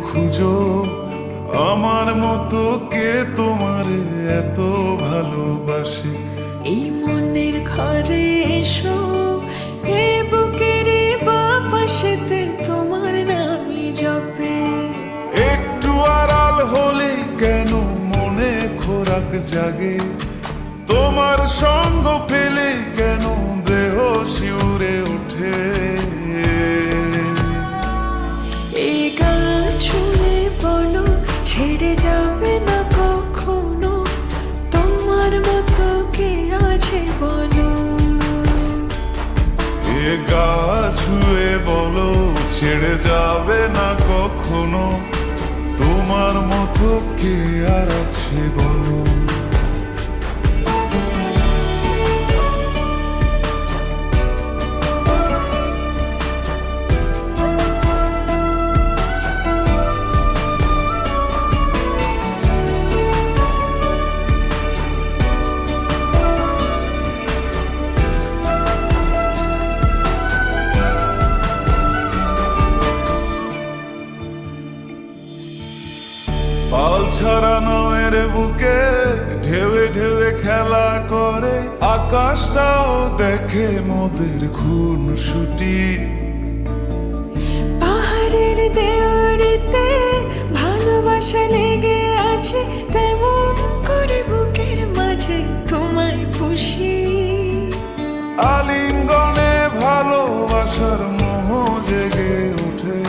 খুঁজো আমার মতো কে তোমার এত ভালোবাসে। এই মনের ঘরে এসো, এ বুকের বাপাশেতে তোমার নামই জপে। একটু আড়াল হলে কেন মনে খোরাক জাগে, তোমার সঙ্গ পেলে কেন দেহ শিউরে ওঠে। এই গান ছুঁয়ে বলো ছেড়ে যাবে না কখনো, তোমার মতো কে আছে বলো। এ গা ছুঁয়ে বলো ছেড়ে যাবে না কখনো, তোমার মতো কে আর আছে বলো। পাল ছাড়া নামের বুকে ঢেউে ঢেউে খেলা করে, আকাশটাও দেখে মোদের খুন ছুটি। পাহাড়ের দেওয়ারিতে ভালোবাসা লেগে আছে, তেমন করে বুকের মাঝে তোমায় পুষি। আলিঙ্গনে ভালোবাসার মোহ জেগে ওঠে,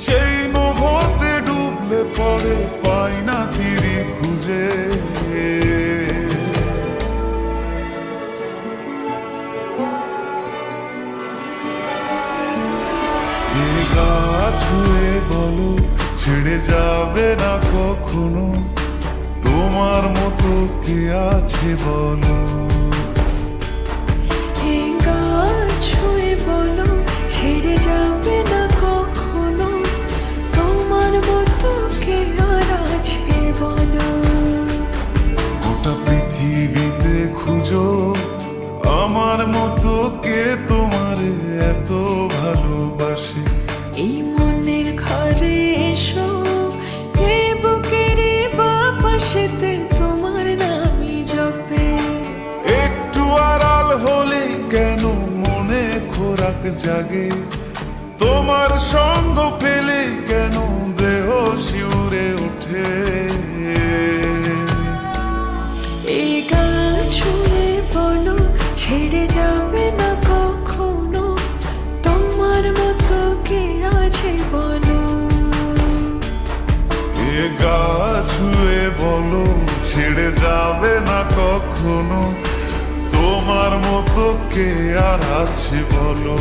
সেই মোহতে ডুবলে পরে পাই না তীরে খুঁজে। এ গা ছুঁয়ে বলো ছেড়ে যাবে না কখনো, তোমার মতো কে আছে বলো। এই গান ছুঁয়ে বলো ছেড়ে যাবে না কখনো, তোমার মতো কে আর আছে বলো। গোটা পৃথিবীতে খুঁজো আমার মতো কে তোমার এত ভালোবাসে। এই মনের ঘরে এসো, এ বুকের বাপাশেতে তোমার নামই জপে। একটু আড়াল হলে কেন মনে খোরাক জাগে, তোমার সঙ্গ পেলে কেন দেহ শিউরে ওঠে। এই গান ছুঁয়ে বলো ছেড়ে যাবে না কখনো, তোমার মতো কে আছে বলো। এ গা ছুঁয়ে বলো ছেড়ে যাবে না কখনো, তোমার মতো কে আর আছে বলো।